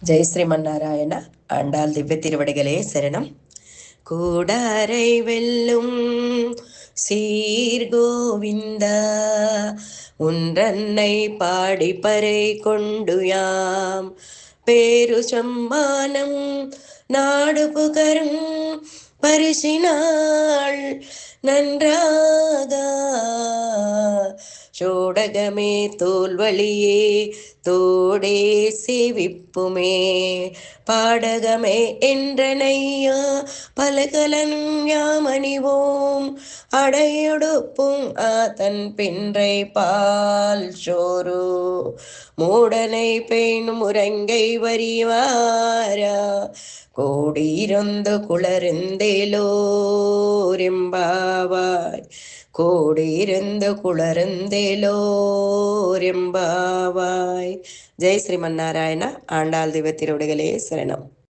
ஜெய் ஸ்ரீமன்னாராயண. ஆண்டாள் திவ்ய திருவடிகளே சரணம். கூடாரை வெல்லும் சீர்கோவிந்தா, உன்றன்னை பாடிப்பறை கொண்டுயாம் பேரு சம்மானம் நாடு புகரும் பரிசினாள் நன்றாக சோடகமே தோல்வழியே தோடே சேவிப்புமே பாடகமே என்றனையா பலகலனும் யாமணிவோம் அடையொடுப்பும் ஆதன் பின்றை பால் சோறு மூடனை பெண் முரங்கை வரிவாரா கோடியிருந்த குளருந்தேலோரெம்பாவாய் கோடியிருந்த குளருந்தேலோரெம்பாவாய். ஜெய் ஸ்ரீமன்னாராயண. ஆண்டாள் திவ்ய திருவடிகளே சரணம்.